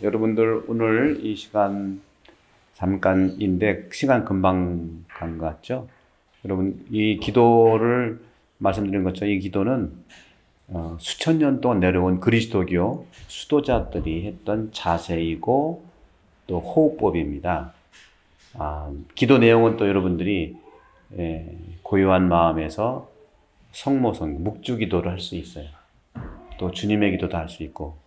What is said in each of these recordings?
여러분들 오늘 이 시간 잠깐인데 시간 금방 간 것 같죠? 여러분 이 기도를 말씀드린 것처럼 이 기도는 수천 년 동안 내려온 그리스도교 수도자들이 했던 자세이고 또 호흡법입니다. 기도 내용은 또 여러분들이 고요한 마음에서 성모성, 묵주기도를 할 수 있어요. 또 주님의 기도도 할 수 있고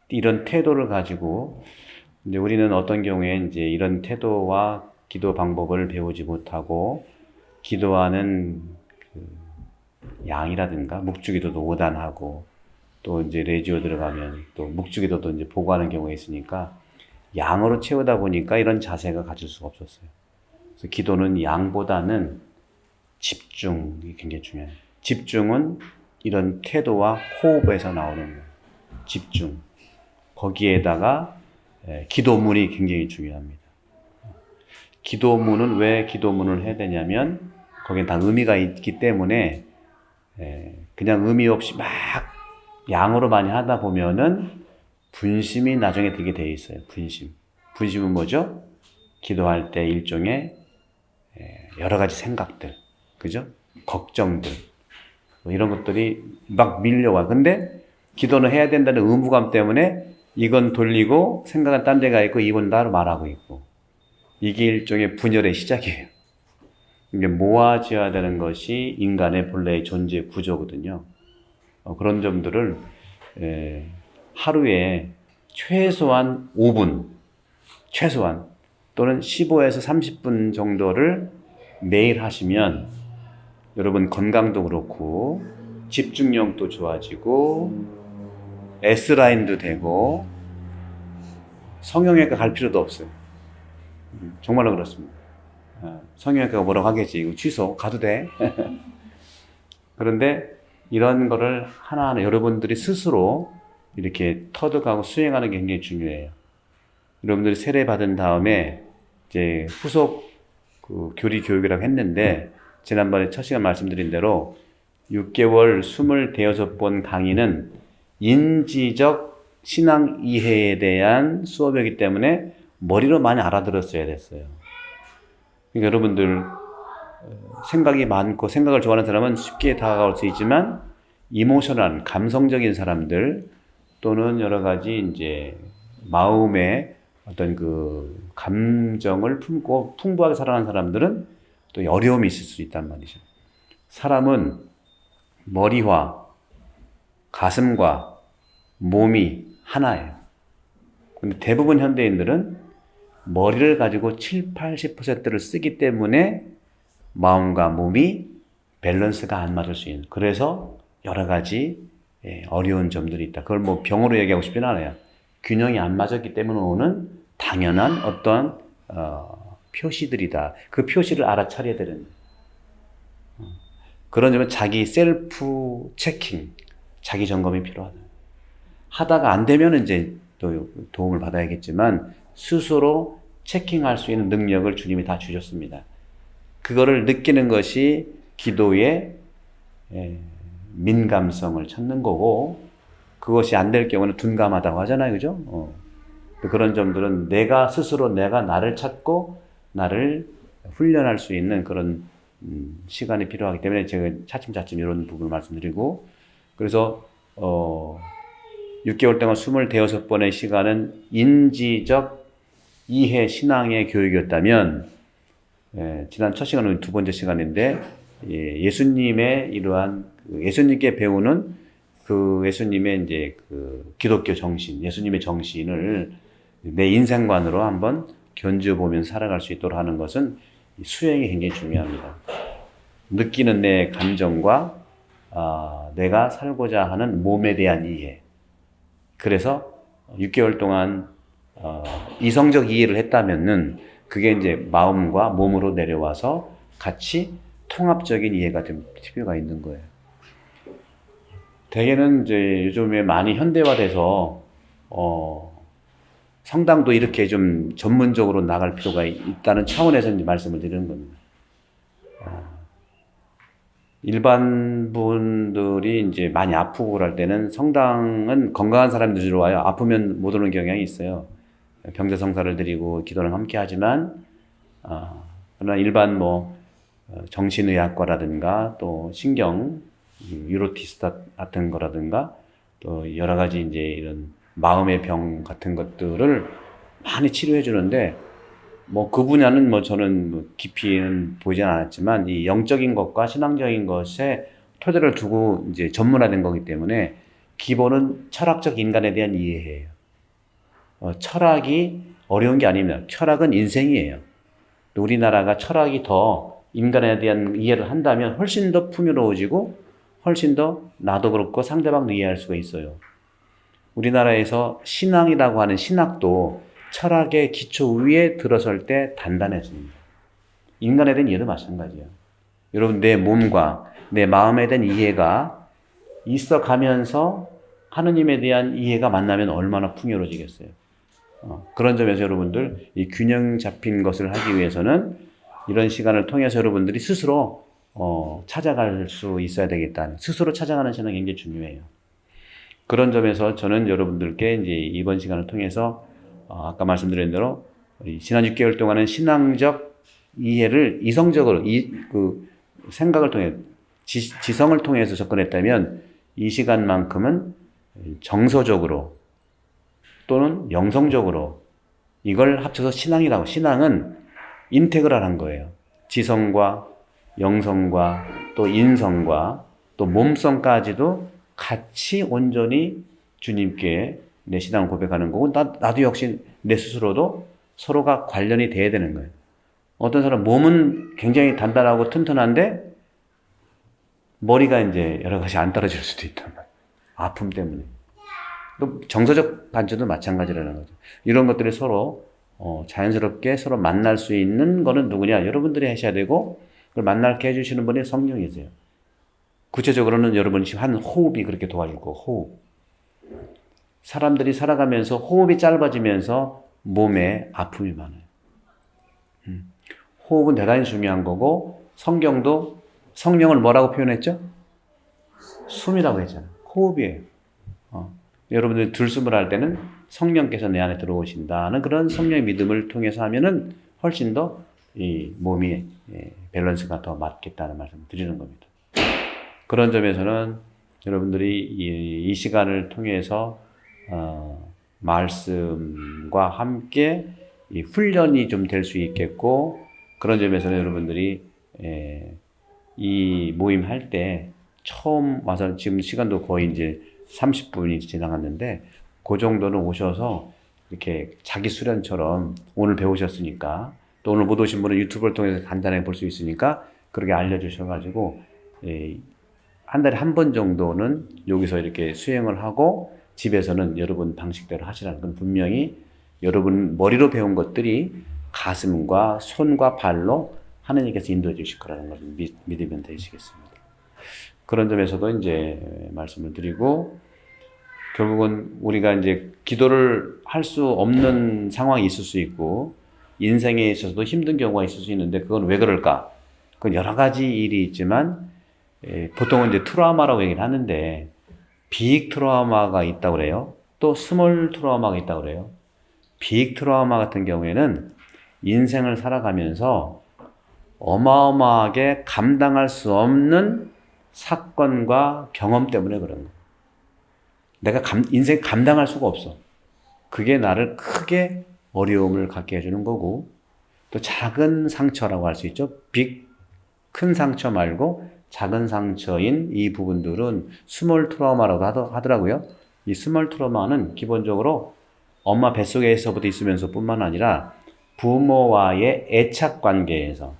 이런 태도를 가지고 이제 우리는 어떤 경우에 이제 이런 태도와 기도 방법을 배우지 못하고 기도하는 그 양이라든가 묵주기도도 오단하고 또 이제 레지오 들어가면 또 묵주기도도 이제 보고하는 경우가 있으니까 양으로 채우다 보니까 이런 자세가 가질 수가 없었어요. 그래서 기도는 양보다는 집중이 굉장히 중요해요. 집중은 이런 태도와 호흡에서 나오는 거예요. 집중. 거기에다가 기도문이 굉장히 중요합니다. 기도문은 왜 기도문을 해야 되냐면 거기에 다 의미가 있기 때문에 그냥 의미 없이 막 양으로 많이 하다 보면은 분심이 나중에 들게 돼 있어요. 분심. 분심은 뭐죠? 기도할 때 일종의 여러 가지 생각들, 그죠? 걱정들, 뭐 이런 것들이 막 밀려와. 근데 기도는 해야 된다는 의무감 때문에 이건 돌리고 생각은 딴 데가 있고 이건 따로 말하고 있고. 이게 일종의 분열의 시작이에요. 이게 모아져야 되는 것이 인간의 본래의 존재 구조거든요. 그런 점들을 하루에 최소한 5분, 최소한 또는 15에서 30분 정도를 매일 하시면 여러분 건강도 그렇고 집중력도 좋아지고 S라인도 되고 성형외과 갈 필요도 없어요. 정말로 그렇습니다. 성형외과가 뭐라고 하겠지. 이거 취소, 가도 돼. 그런데 이런 거를 하나하나 여러분들이 스스로 이렇게 터득하고 수행하는 게 굉장히 중요해요. 여러분들이 세례 받은 다음에 이제 후속 그 교리 교육이라고 했는데 지난번에 첫 시간 말씀드린 대로 6개월 26번 강의는 인지적 신앙 이해에 대한 수업이기 때문에 머리로 많이 알아들었어야 됐어요. 그러니까 여러분들 생각이 많고 생각을 좋아하는 사람은 쉽게 다가올 수 있지만 이모셔널한 감성적인 사람들 또는 여러 가지 이제 마음의 어떤 그 감정을 품고 풍부하게 살아가는 사람들은 또 어려움이 있을 수 있단 말이죠. 사람은 머리와 가슴과 몸이 하나예요. 근데 대부분 현대인들은 머리를 가지고 7, 80%를 쓰기 때문에 마음과 몸이 밸런스가 안 맞을 수 있는. 그래서 여러 가지 어려운 점들이 있다. 그걸 뭐 병으로 얘기하고 싶지는 않아요. 균형이 안 맞았기 때문에 오는 당연한 어떤 표시들이다. 그 표시를 알아차려야 되는 그런 점은 자기 셀프 체킹, 자기 점검이 필요하다. 하다가 안 되면 이제 또 도움을 받아야겠지만 스스로 체킹할 수 있는 능력을 주님이 다 주셨습니다. 그거를 느끼는 것이 기도의 민감성을 찾는 거고 그것이 안 될 경우는 둔감하다고 하잖아요. 그죠? 그런 점들은 내가 스스로 내가 나를 찾고 나를 훈련할 수 있는 그런 시간이 필요하기 때문에 제가 차츰차츰 이런 부분을 말씀드리고 그래서 6개월 동안 26번의 시간은 인지적 이해 신앙의 교육이었다면 지난 첫 시간은 두 번째 시간인데 예수님의 이러한 예수님께 배우는 그 예수님의 이제 그 기독교 정신, 예수님의 정신을 내 인생관으로 한번 견주어 보면서 살아갈 수 있도록 하는 것은 수행이 굉장히 중요합니다. 느끼는 내 감정과 내가 살고자 하는 몸에 대한 이해. 그래서 6개월 동안 이성적 이해를 했다면은 그게 이제 마음과 몸으로 내려와서 같이 통합적인 이해가 될 필요가 있는 거예요. 대개는 이제 요즘에 많이 현대화돼서 성당도 이렇게 좀 전문적으로 나갈 필요가 있다는 차원에서 이제 말씀을 드리는 겁니다. 일반 분들이 이제 많이 아프고 그럴 때는 성당은 건강한 사람들이 들어와요. 아프면 못 오는 경향이 있어요. 병자성사를 드리고 기도는 함께 하지만, 그러나 일반 정신의학과라든가 또 신경, 유로티스트 같은 거라든가 또 여러 가지 이제 이런 마음의 병 같은 것들을 많이 치료해 주는데, 그 분야는 저는 깊이는 보진 않았지만, 이 영적인 것과 신앙적인 것에 토대를 두고 이제 전문화된 거기 때문에, 기본은 철학적 인간에 대한 이해예요. 철학이 어려운 게 아닙니다. 철학은 인생이에요. 우리나라가 철학이 더 인간에 대한 이해를 한다면 훨씬 더 풍요로워지고, 훨씬 더 나도 그렇고 상대방도 이해할 수가 있어요. 우리나라에서 신앙이라고 하는 신학도 철학의 기초 위에 들어설 때 단단해집니다. 인간에 대한 이해도 마찬가지예요. 여러분, 내 몸과 내 마음에 대한 이해가 있어 가면서 하느님에 대한 이해가 만나면 얼마나 풍요로워지겠어요. 그런 점에서 여러분들 이 균형 잡힌 것을 하기 위해서는 이런 시간을 통해서 여러분들이 스스로 찾아갈 수 있어야 되겠다. 스스로 찾아가는 시간이 굉장히 중요해요. 그런 점에서 저는 여러분들께 이제 이번 시간을 통해서 아까 말씀드린 대로 지난 6개월 동안은 신앙적 이해를 이성적으로 그 생각을 통해 지성을 통해서 접근했다면, 이 시간만큼은 정서적으로 또는 영성적으로 이걸 합쳐서 신앙이라고. 신앙은 인테그랄한 거예요. 지성과 영성과 또 인성과 또 몸성까지도 같이 온전히 주님께 내 신앙을 고백하는 거고, 나도 역시 내 스스로도 서로가 관련이 돼야 되는 거예요. 어떤 사람 몸은 굉장히 단단하고 튼튼한데 머리가 이제 여러 가지 안 떨어질 수도 있단 말이에요. 아픔 때문에. 또 정서적 반전도 마찬가지라는 거죠. 이런 것들이 서로 자연스럽게 서로 만날 수 있는 거는 누구냐? 여러분들이 하셔야 되고, 그걸 만나게 해주시는 분이 성령이세요. 구체적으로는 여러분이 한 호흡이 그렇게 도와줄 거고, 호흡. 사람들이 살아가면서 호흡이 짧아지면서 몸에 아픔이 많아요. 호흡은 대단히 중요한 거고, 성경도 성령을 뭐라고 표현했죠? 숨이라고 했잖아요. 호흡이에요. 여러분들이 들숨을 할 때는 성령께서 내 안에 들어오신다는 그런 성령의 믿음을 통해서 하면은 훨씬 더 이 몸이 밸런스가 더 맞겠다는 말씀을 드리는 겁니다. 그런 점에서는 여러분들이 이 시간을 통해서 말씀과 함께 이 훈련이 좀 될 수 있겠고, 그런 점에서는 여러분들이 이 모임 할 때 처음 와서 지금 시간도 거의 이제 30분이 지나갔는데, 그 정도는 오셔서 이렇게 자기 수련처럼 오늘 배우셨으니까, 또 오늘 못 오신 분은 유튜브를 통해서 간단하게 볼 수 있으니까 그렇게 알려주셔가지고 한 달에 한 번 정도는 여기서 이렇게 수행을 하고 집에서는 여러분 방식대로 하시라는 건, 분명히 여러분 머리로 배운 것들이 가슴과 손과 발로 하느님께서 인도해 주실 거라는 것을 믿으면 되시겠습니다. 그런 점에서도 이제 말씀을 드리고, 결국은 우리가 이제 기도를 할 수 없는 상황이 있을 수 있고, 인생에 있어서도 힘든 경우가 있을 수 있는데, 그건 왜 그럴까? 그건 여러 가지 일이 있지만, 보통은 이제 트라우마라고 얘기를 하는데, 빅 트라우마가 있다고 그래요. 또 스몰 트라우마가 있다고 그래요. 빅 트라우마 같은 경우에는 인생을 살아가면서 어마어마하게 감당할 수 없는 사건과 경험 때문에 그런 거예요. 내가 인생 감당할 수가 없어. 그게 나를 크게 어려움을 갖게 해주는 거고, 또 작은 상처라고 할 수 있죠. 큰 상처 말고 작은 상처인 이 부분들은 스몰 트라우마라고 하더라고요. 이 스몰 트라우마는 기본적으로 엄마 뱃속에서부터 있으면서 뿐만 아니라 부모와의 애착 관계에서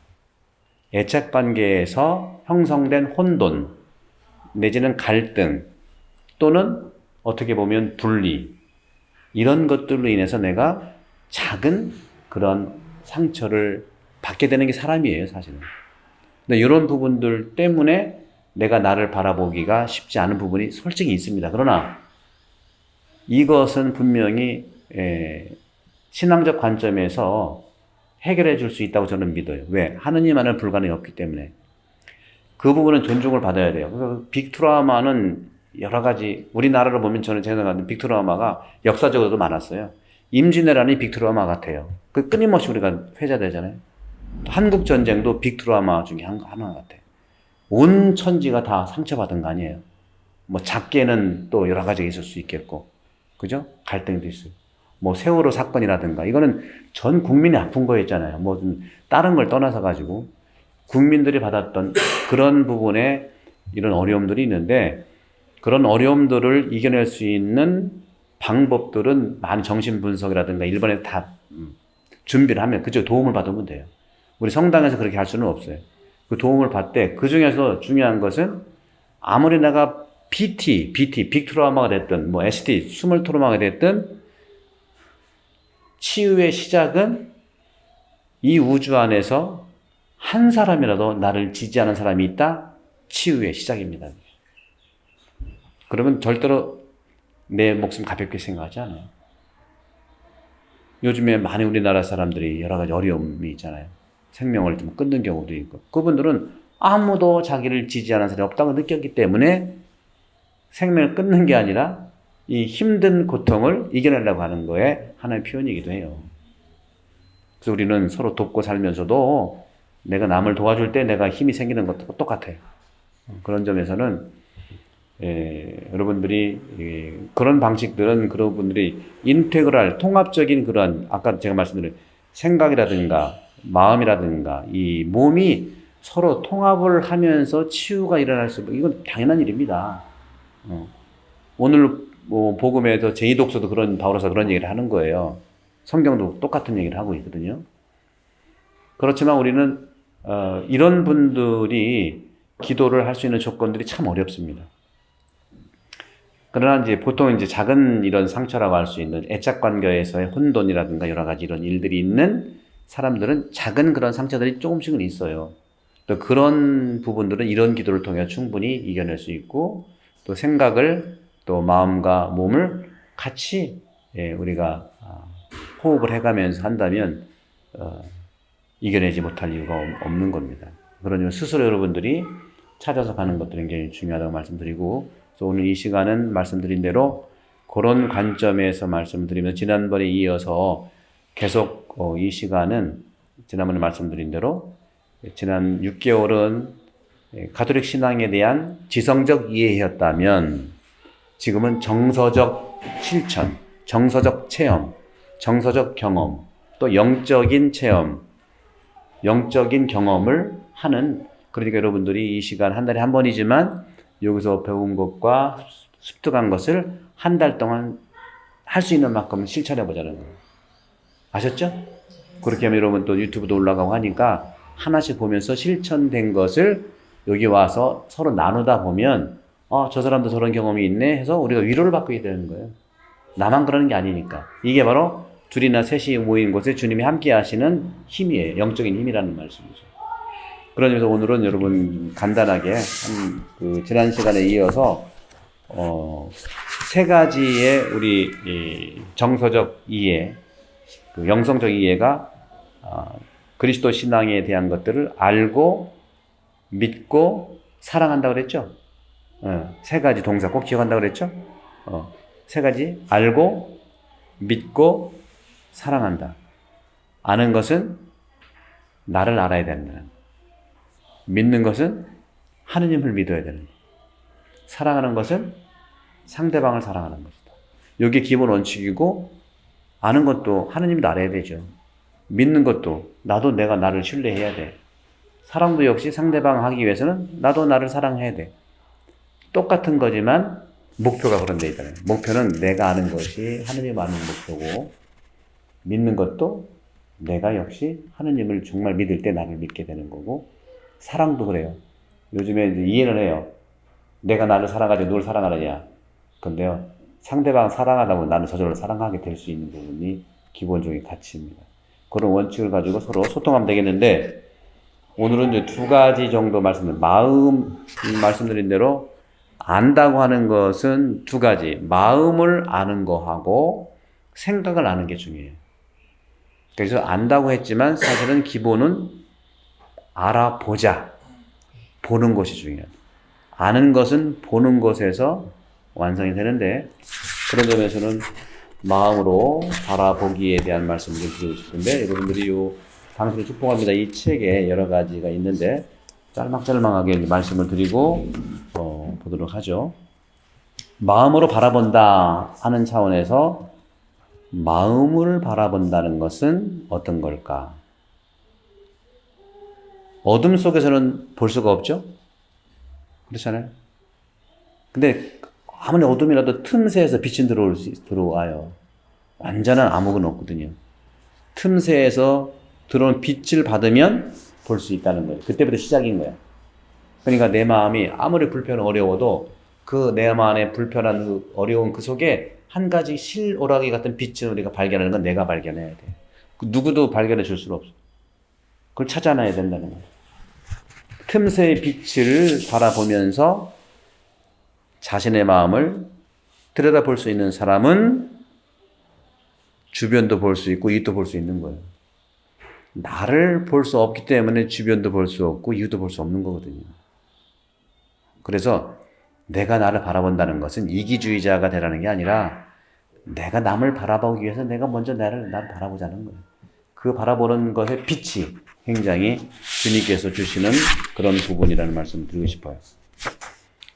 형성된 혼돈 내지는 갈등 또는 어떻게 보면 분리, 이런 것들로 인해서 내가 작은 그런 상처를 받게 되는 게 사람이에요, 사실은. 근데 이런 부분들 때문에 내가 나를 바라보기가 쉽지 않은 부분이 솔직히 있습니다. 그러나 이것은 분명히 신앙적 관점에서 해결해 줄 수 있다고 저는 믿어요. 왜? 하느님 안에 불가능이 없기 때문에. 그 부분은 존중을 받아야 돼요. 그래서 빅트라우마는 여러 가지, 우리나라로 보면 저는 생각하는 빅트라우마가 역사적으로도 많았어요. 임진왜란이 빅트라우마 같아요. 그 끊임없이 우리가 회자되잖아요. 한국 전쟁도 빅트라우마 중에 하나 같아요. 온 천지가 다 상처받은 거 아니에요. 뭐 작게는 또 여러 가지가 있을 수 있겠고, 그죠? 갈등도 있어요. 뭐 세월호 사건이라든가 이거는 전 국민이 아픈 거였잖아요. 뭐 다른 걸 떠나서 가지고 국민들이 받았던 그런 부분에 이런 어려움들이 있는데, 그런 어려움들을 이겨낼 수 있는 방법들은 많이 정신분석이라든가 일본에서 다 준비를 하면 그쪽 도움을 받으면 돼요. 우리 성당에서 그렇게 할 수는 없어요. 그 도움을 받되, 그 중에서 중요한 것은 아무리 내가 빅트라우마가 됐든 뭐 ST, 스몰 트라우마가 됐든 치유의 시작은 이 우주 안에서 한 사람이라도 나를 지지하는 사람이 있다? 치유의 시작입니다. 그러면 절대로 내 목숨 가볍게 생각하지 않아요. 요즘에 많은 우리나라 사람들이 여러 가지 어려움이 있잖아요. 생명을 좀 끊는 경우도 있고. 그분들은 아무도 자기를 지지하는 사람이 없다고 느꼈기 때문에 생명을 끊는 게 아니라 이 힘든 고통을 이겨내려고 하는 거에 하나의 표현이기도 해요. 그래서 우리는 서로 돕고 살면서도 내가 남을 도와줄 때 내가 힘이 생기는 것도 똑같아요. 그런 점에서는 여러분들이 그런 방식들은 그런 분들이 인테그랄 통합적인 그런 아까 제가 말씀드린 생각이라든가 마음이라든가 이 몸이 서로 통합을 하면서 치유가 일어날 수 있고 이건 당연한 일입니다. 오늘 뭐 복음에서 제2독서도 그런 바울에서 그런 얘기를 하는 거예요. 성경도 똑같은 얘기를 하고 있거든요. 그렇지만 우리는 이런 분들이 기도를 할 수 있는 조건들이 참 어렵습니다. 그러나 이제 보통 이제 작은 이런 상처라고 할 수 있는 애착 관계에서의 혼돈이라든가 여러 가지 이런 일들이 있는 사람들은 작은 그런 상처들이 조금씩은 있어요. 또 그런 부분들은 이런 기도를 통해 충분히 이겨낼 수 있고, 또 생각을 또 마음과 몸을 같이 우리가 호흡을 해가면서 한다면 이겨내지 못할 이유가 없는 겁니다. 그러니 스스로 여러분들이 찾아서 가는 것도 굉장히 중요하다고 말씀드리고, 그래서 오늘 이 시간은 말씀드린 대로 그런 관점에서 말씀드리면 지난번에 이어서 계속 이 시간은 지난번에 말씀드린 대로 지난 6개월은 가톨릭 신앙에 대한 지성적 이해였다면 지금은 정서적 실천, 정서적 체험, 정서적 경험, 또 영적인 체험, 영적인 경험을 하는, 그러니까 여러분들이 이 시간 한 달에 한 번이지만 여기서 배운 것과 습득한 것을 한 달 동안 할 수 있는 만큼 실천해 보자는 거예요. 아셨죠? 그렇게 하면 여러분 또 유튜브도 올라가고 하니까 하나씩 보면서 실천된 것을 여기 와서 서로 나누다 보면 저 사람도 저런 경험이 있네 해서 우리가 위로를 받게 되는 거예요. 나만 그러는 게 아니니까. 이게 바로 둘이나 셋이 모인 곳에 주님이 함께 하시는 힘이에요. 영적인 힘이라는 말씀이죠. 그런 의미에서 오늘은 여러분 간단하게 지난 시간에 이어서 세 가지의 우리 정서적 이해, 그 영성적 이해가 그리스도 신앙에 대한 것들을 알고 믿고 사랑한다고 그랬죠? 세 가지 동사 꼭 기억한다고 그랬죠? 세 가지 알고 믿고 사랑한다. 아는 것은 나를 알아야 된다는, 믿는 것은 하느님을 믿어야 되는, 사랑하는 것은 상대방을 사랑하는 것이다. 이게 기본 원칙이고, 아는 것도 하느님도 알아야 되죠. 믿는 것도 나도 내가 나를 신뢰해야 돼. 사랑도 역시 상대방 하기 위해서는 나도 나를 사랑해야 돼. 똑같은 거지만 목표가 그런 데 있잖아요. 목표는 내가 아는 것이 하느님 아는 목표고, 믿는 것도 내가 역시 하느님을 정말 믿을 때 나를 믿게 되는 거고, 사랑도 그래요. 요즘에 이제 이해를 해요. 내가 나를 사랑하지 누굴 사랑하느냐. 근데요, 상대방 사랑하다 보면 나는 저절로 사랑하게 될 수 있는 부분이 기본적인 가치입니다. 그런 원칙을 가지고 서로 소통하면 되겠는데, 오늘은 이제 두 가지 정도 말씀드린 대로 안다고 하는 것은 두 가지. 마음을 아는 거하고 생각을 아는 게 중요해요. 그래서 안다고 했지만 사실은 기본은 알아보자. 보는 것이 중요하다. 아는 것은 보는 것에서 완성이 되는데, 그런 점에서는 마음으로 바라보기에 대한 말씀을 드리고 싶은데, 여러분들이 요 당신을 축복합니다 이 책에 여러 가지가 있는데 짤막짤막하게 말씀을 드리고 보도록 하죠. 마음으로 바라본다 하는 차원에서 마음을 바라본다는 것은 어떤 걸까? 어둠 속에서는 볼 수가 없죠? 그렇잖아요? 근데 아무리 어둠이라도 틈새에서 빛이 들어와요. 완전한 암흑은 없거든요. 틈새에서 들어온 빛을 받으면 볼 수 있다는 거예요. 그때부터 시작인 거예요. 그러니까 내 마음이 아무리 어려워도 그 내 마음의 불편한 그 어려운 그 속에 한 가지 실오라기 같은 빛을 우리가 발견하는 건 내가 발견해야 돼. 누구도 발견해 줄 수가 없어. 그걸 찾아놔야 된다는 거예요. 틈새의 빛을 바라보면서 자신의 마음을 들여다볼 수 있는 사람은 주변도 볼 수 있고 이웃도 볼 수 있는 거예요. 나를 볼 수 없기 때문에 주변도 볼 수 없고 이웃도 볼 수 없는 거거든요. 그래서 내가 나를 바라본다는 것은 이기주의자가 되라는 게 아니라 내가 남을 바라보기 위해서 내가 먼저 나를 바라보자는 거예요. 그 바라보는 것의 빛이 굉장히 주님께서 주시는 그런 부분이라는 말씀을 드리고 싶어요.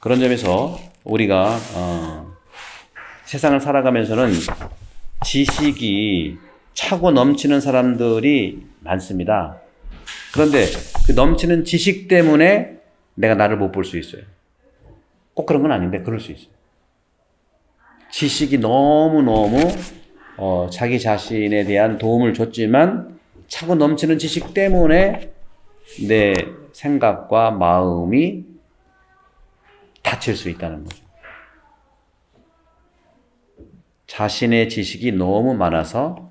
그런 점에서 우리가 세상을 살아가면서는 지식이 차고 넘치는 사람들이 많습니다. 그런데 그 넘치는 지식 때문에 내가 나를 못 볼 수 있어요. 꼭 그런 건 아닌데 그럴 수 있어요. 지식이 너무너무 자기 자신에 대한 도움을 줬지만 차고 넘치는 지식 때문에 내 생각과 마음이 다칠 수 있다는 거죠. 자신의 지식이 너무 많아서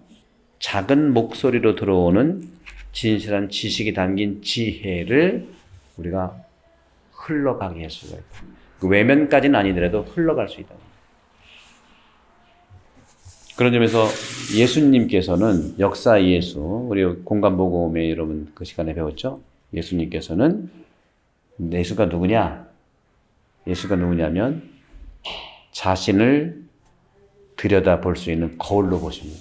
작은 목소리로 들어오는 진실한 지식이 담긴 지혜를 우리가 흘러가게 할 수가 있다. 그 외면까지는 아니더라도 흘러갈 수 있다. 그런 점에서 예수님께서는 역사 예수, 우리 공간복음에 여러분 그 시간에 배웠죠? 예수님께서는 예수가 누구냐? 예수가 누구냐면 자신을 들여다볼 수 있는 거울로 보십니다.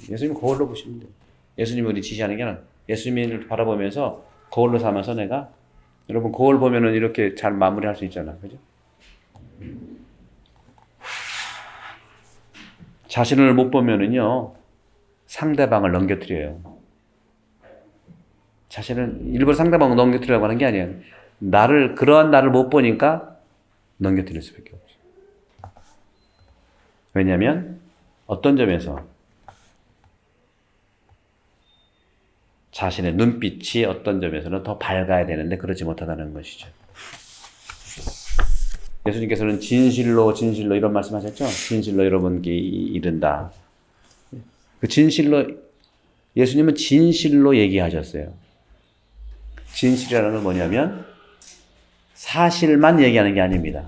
예수님 거울로 보시면 돼요. 예수님이 우리 지시하는 게 아니라 예수님을 바라보면서 거울로 삼아서 내가 여러분 거울 보면은 이렇게 잘 마무리할 수 있잖아. 그죠? 자신을 못 보면은요 상대방을 넘겨뜨려요. 자신은 일부러 상대방을 넘겨뜨리려고 하는 게 아니에요. 그러한 나를 못 보니까 넘겨뜨릴 수밖에 없어요. 왜냐하면 어떤 점에서 자신의 눈빛이 어떤 점에서는 더 밝아야 되는데 그러지 못하다는 것이죠. 예수님께서는 진실로 이런 말씀하셨죠? 진실로 여러분께 이른다. 그 진실로 예수님은 진실로 얘기하셨어요. 진실이라는 건 뭐냐면 사실만 얘기하는 게 아닙니다.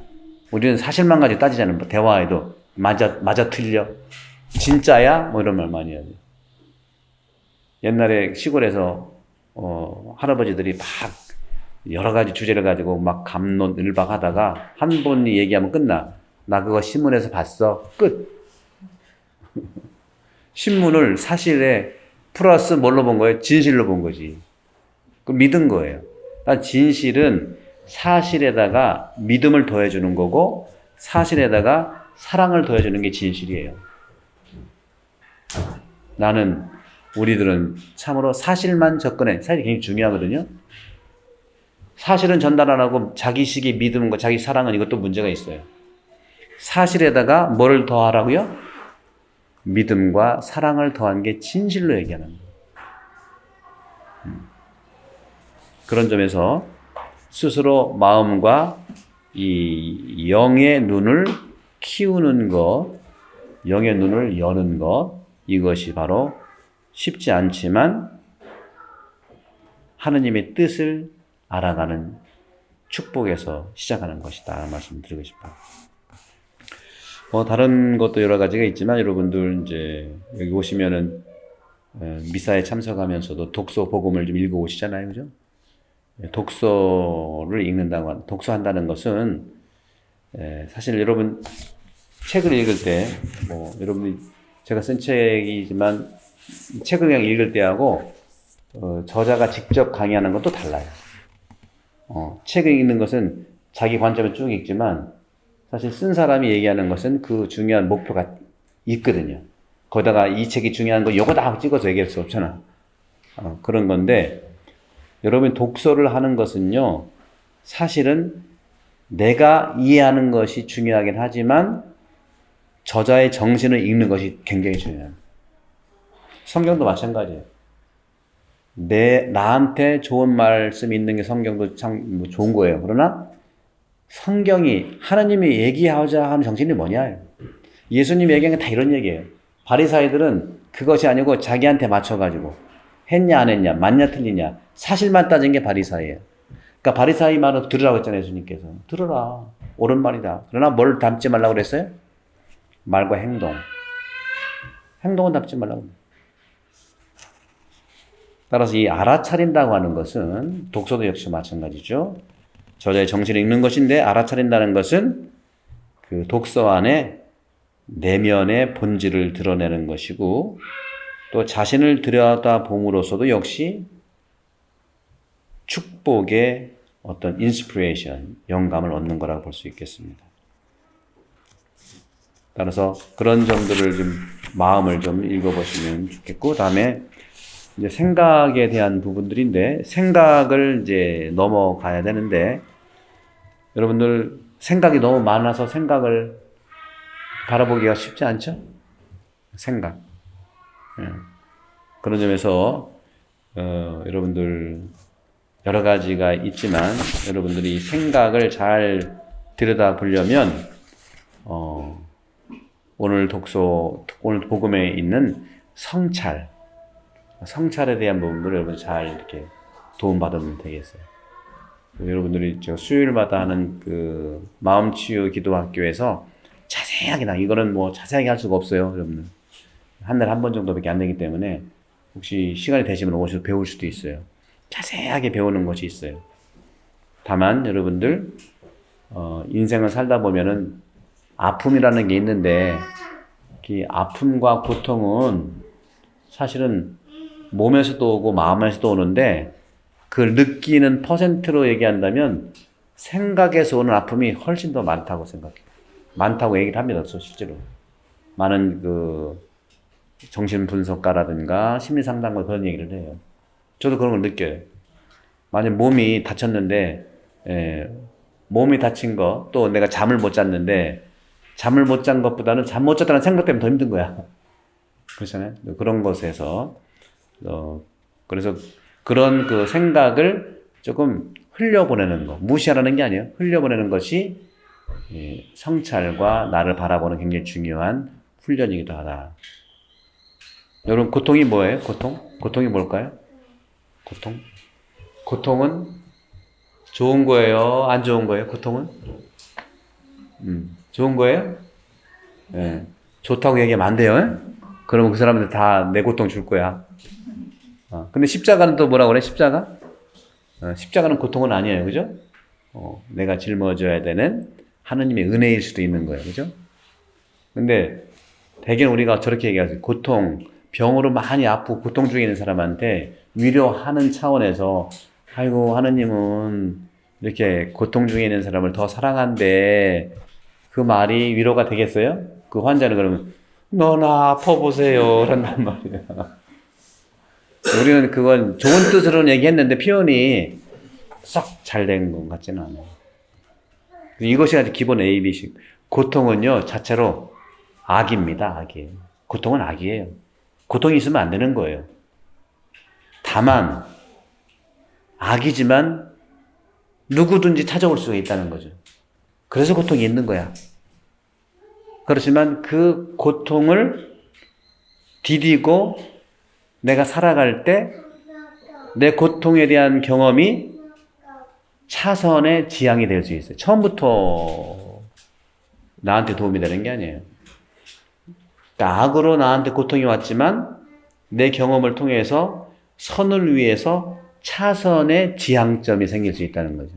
우리는 사실만 가지고 따지잖아요. 대화에도 맞아 틀려 진짜야 뭐 이런 말 많이 해야 돼요. 옛날에 시골에서 할아버지들이 막 여러 가지 주제를 가지고 막 갑론을박하다가 한 분이 얘기하면 끝나. 나 그거 신문에서 봤어. 끝. 신문을 사실에 플러스 뭘로 본 거예요? 진실로 본 거지. 그 믿은 거예요. 난 진실은 사실에다가 믿음을 더해주는 거고 사실에다가 사랑을 더해주는 게 진실이에요. 우리들은 참으로 사실만 접근해. 사실이 굉장히 중요하거든요. 사실은 전달 안 하고 자기식의 믿음과 자기 사랑은 이것도 문제가 있어요. 사실에다가 뭐를 더하라고요? 믿음과 사랑을 더한 게 진실로 얘기하는 거예요. 그런 점에서 스스로 마음과 이 영의 눈을 키우는 것, 영의 눈을 여는 것, 이것이 바로 쉽지 않지만 하느님의 뜻을 알아가는 축복에서 시작하는 것이다 말씀드리고 싶어요. 다른 것도 여러 가지가 있지만 여러분들 이제 여기 오시면은 미사에 참석하면서도 독서 복음을 좀 읽어 오시잖아요, 그죠? 독서를 독서한다는 것은 사실 여러분 책을 읽을 때 여러분이 제가 쓴 책이지만 책을 그냥 읽을 때하고 저자가 직접 강의하는 것도 달라요. 책을 읽는 것은 자기 관점에 쭉 읽지만 사실 쓴 사람이 얘기하는 것은 그 중요한 목표가 있거든요. 거기다가 이 책이 중요한 거 이거 다 찍어서 얘기할 수 없잖아. 그런 건데 여러분 독서를 하는 것은요, 사실은 내가 이해하는 것이 중요하긴 하지만 저자의 정신을 읽는 것이 굉장히 중요해요. 성경도 마찬가지예요. 나한테 좋은 말씀이 있는 게 성경도 참 좋은 거예요. 그러나 성경이 하나님이 얘기하고자 하는 정신이 뭐냐? 예수님이 얘기한 게 다 이런 얘기예요. 바리사이들은 그것이 아니고 자기한테 맞춰가지고 했냐 안 했냐, 맞냐 틀리냐 사실만 따진 게 바리사이예요. 그러니까 바리사이 말을 들으라고 했잖아요. 예수님께서. 들으라. 옳은 말이다. 그러나 뭘 담지 말라고 그랬어요? 말과 행동. 행동은 담지 말라고. 따라서 이 알아차린다고 하는 것은 독서도 역시 마찬가지죠. 저자의 정신을 읽는 것인데 알아차린다는 것은 그 독서 안에 내면의 본질을 드러내는 것이고 또 자신을 들여다봄으로써도 역시 축복의 어떤 인스피레이션, 영감을 얻는 거라고 볼 수 있겠습니다. 따라서 그런 점들을 좀 마음을 좀 읽어보시면 좋겠고, 다음에 이제 생각에 대한 부분들인데 생각을 이제 넘어가야 되는데 여러분들 생각이 너무 많아서 생각을 바라보기가 쉽지 않죠? 생각. 그런 점에서 여러분들 여러 가지가 있지만 여러분들이 생각을 잘 들여다보려면 오늘 복음에 있는 성찰에 대한 부분들을 여러분 잘 이렇게 도움받으면 되겠어요. 여러분들이 저 수요일마다 하는 그 마음치유 기도학교에서 자세하게 이거는 뭐 자세하게 할 수가 없어요, 여러분들. 한 달에 한 번 정도밖에 안 되기 때문에 혹시 시간이 되시면 오셔서 배울 수도 있어요. 자세하게 배우는 것이 있어요. 다만 여러분들 인생을 살다 보면은 아픔이라는 게 있는데 이 아픔과 고통은 사실은 몸에서도 오고 마음에서도 오는데 그걸 느끼는 퍼센트로 얘기한다면 생각에서 오는 아픔이 훨씬 더 많다고 생각해요. 많다고 얘기를 합니다. 실제로. 많은 그 정신분석가라든가 심리상담가 그런 얘기를 해요. 저도 그런 걸 느껴요. 만약 몸이 다쳤는데 몸이 다친 거 또 내가 잠을 못 잤는데 잠을 못 잔 것보다는 잠 못 잤다는 생각 때문에 더 힘든 거야. 그렇잖아요. 그런 것에서 그래서 그런 그 생각을 조금 흘려보내는 거, 무시하라는 게 아니에요. 흘려보내는 것이 성찰과 나를 바라보는 굉장히 중요한 훈련이기도 하다. 여러분 고통이 뭐예요? 고통이 뭘까요? 고통은 좋은 거예요? 안 좋은 거예요? 고통은? 좋은 거예요? 네. 좋다고 얘기하면 안 돼요. 그러면 그 사람들 다 내 고통 줄 거야. 근데 십자가는 또 뭐라고 그래? 십자가는 고통은 아니에요. 그죠? 내가 짊어져야 되는 하느님의 은혜일 수도 있는 거예요. 그죠? 근데 대개는 우리가 저렇게 얘기하죠. 병으로 많이 아프고 고통 중에 있는 사람한테 위로하는 차원에서 아이고 하느님은 이렇게 고통 중에 있는 사람을 더 사랑한대. 그 말이 위로가 되겠어요? 그 환자는 그러면 너나 아파보세요 그런단 말이에요. 우리는 그건 좋은 뜻으로는 얘기했는데 표현이 썩 잘 된 것 같지는 않아요. 이것이 아주 기본 AB식. 고통은요 자체로 악입니다. 악이에요. 고통은 악이에요. 고통이 있으면 안 되는 거예요. 다만 악이지만 누구든지 찾아올 수가 있다는 거죠. 그래서 고통이 있는 거야. 그렇지만 그 고통을 디디고 내가 살아갈 때 내 고통에 대한 경험이 차선의 지향이 될 수 있어요. 처음부터 나한테 도움이 되는 게 아니에요. 그러니까 악으로 나한테 고통이 왔지만 내 경험을 통해서 선을 위해서 차선의 지향점이 생길 수 있다는 거죠.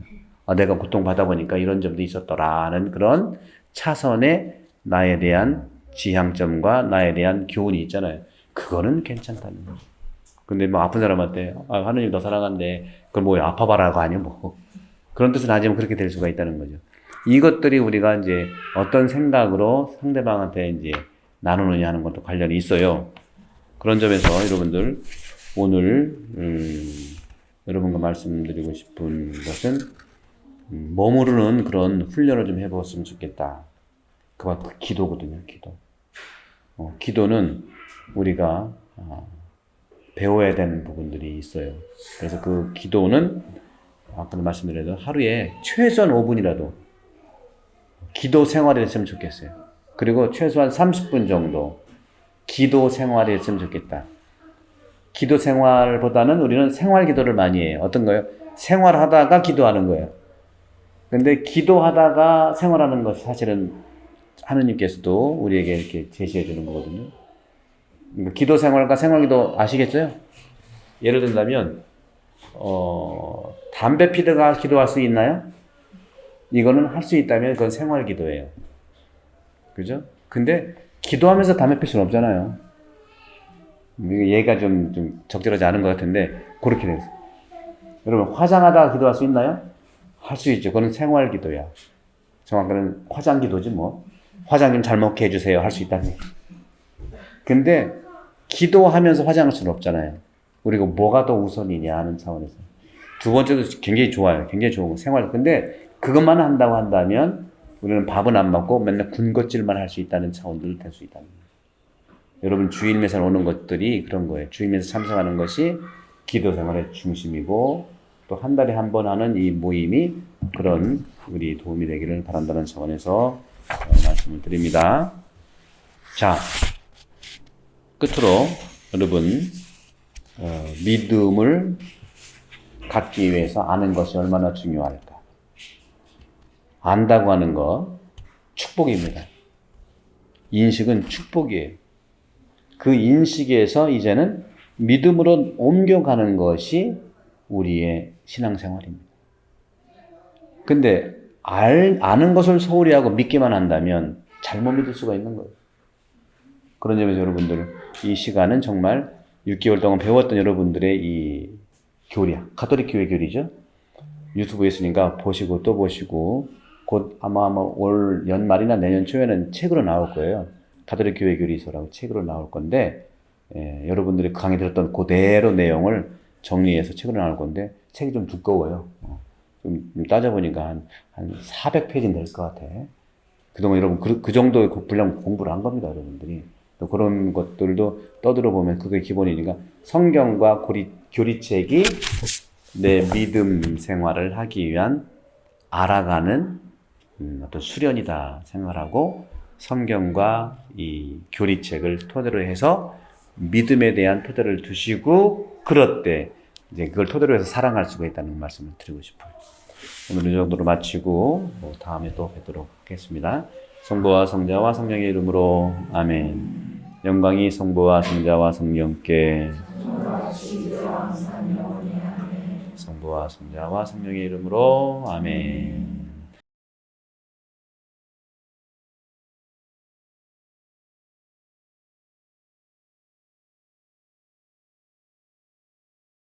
내가 고통받아 보니까 이런 점도 있었더라는 그런 차선의 나에 대한 지향점과 나에 대한 교훈이 있잖아요. 그거는 괜찮다는 거죠. 근데 뭐 아픈 사람한테 하느님 너 사랑한대. 그걸 뭐 아파봐라가 아니고 뭐 그런 뜻은 아니면 그렇게 될 수가 있다는 거죠. 이것들이 우리가 이제 어떤 생각으로 상대방한테 이제 나누느냐 하는 것도 관련이 있어요. 그런 점에서 여러분들 오늘 여러분과 말씀드리고 싶은 것은 머무르는 그런 훈련을 좀 해보았으면 좋겠다. 그가 기도거든요. 기도. 기도는 우리가 배워야 되는 부분들이 있어요. 그래서 그 기도는 아까도 말씀드렸던 하루에 최소한 5분이라도 기도 생활이 했으면 좋겠어요. 그리고 최소한 30분 정도 기도 생활이 했으면 좋겠다. 기도 생활보다는 우리는 생활 기도를 많이 해요. 어떤 거요? 생활하다가 기도하는 거예요. 근데 기도하다가 생활하는 것이 사실은 하느님께서도 우리에게 이렇게 제시해 주는 거거든요. 기도 생활과 생활 기도 아시겠어요? 예를 든다면 담배 피다가 기도할 수 있나요? 이거는 할 수 있다면 그건 생활 기도예요. 그죠? 근데 기도하면서 담배 필 수는 없잖아요. 얘가 좀 적절하지 않은 것 같은데 그렇게 돼서 여러분 화장하다가 기도할 수 있나요? 할 수 있죠. 그건 생활 기도야. 정확히는 화장 기도지 뭐. 화장 좀 잘 먹게 해주세요. 할 수 있다니. 근데 기도하면서 화장할 수는 없잖아요. 우리가 뭐가 더 우선이냐 하는 차원에서. 두 번째도 굉장히 좋아요. 굉장히 좋은 생활. 근데 그것만 한다고 한다면 우리는 밥은 안 먹고 맨날 군것질만 할 수 있다는 차원들을 될 수 있다는 거예요. 여러분 주일매살 오는 것들이 그런 거예요. 주일매살 참석하는 것이 기도 생활의 중심이고 또 한 달에 한 번 하는 이 모임이 그런 우리 도움이 되기를 바란다는 차원에서 말씀을 드립니다. 자, 끝으로 여러분 믿음을 갖기 위해서 아는 것이 얼마나 중요할까? 안다고 하는 거 축복입니다. 인식은 축복이에요. 그 인식에서 이제는 믿음으로 옮겨가는 것이 우리의 신앙생활입니다. 근데 아는 것을 소홀히 하고 믿기만 한다면 잘못 믿을 수가 있는 거예요. 그런 점에서 여러분들 이 시간은 정말 6개월 동안 배웠던 여러분들의 이 교리, 가톨릭 교회 교리죠. 유튜브에 있으니까 보시고 또 보시고 곧 아마 올 연말이나 내년 초에는 책으로 나올 거예요. 가톨릭 교회 교리서라고 책으로 나올 건데 여러분들이 강의 들었던 그대로 내용을 정리해서 책으로 나올 건데 책이 좀 두꺼워요. 좀 따져보니까 한 400페이지는 될 것 같아. 그동안 여러분 그 정도의 분량 공부를 한 겁니다. 여러분들이. 또 그런 것들도 떠들어보면 그게 기본이니까 성경과 교리책이 내 믿음 생활을 하기 위한 알아가는 어떤 수련이다 생각하고 성경과 이 교리책을 토대로 해서 믿음에 대한 토대를 두시고 그럴 때 이제 그걸 토대로 해서 사랑할 수가 있다는 말씀을 드리고 싶어요. 오늘 이 정도로 마치고 다음에 또 뵙도록 하겠습니다. 성부와 성자와 성령의 이름으로 아멘. 영광이 성부와 성자와 성령께 성부와 성자와 성령의 이름으로 아멘.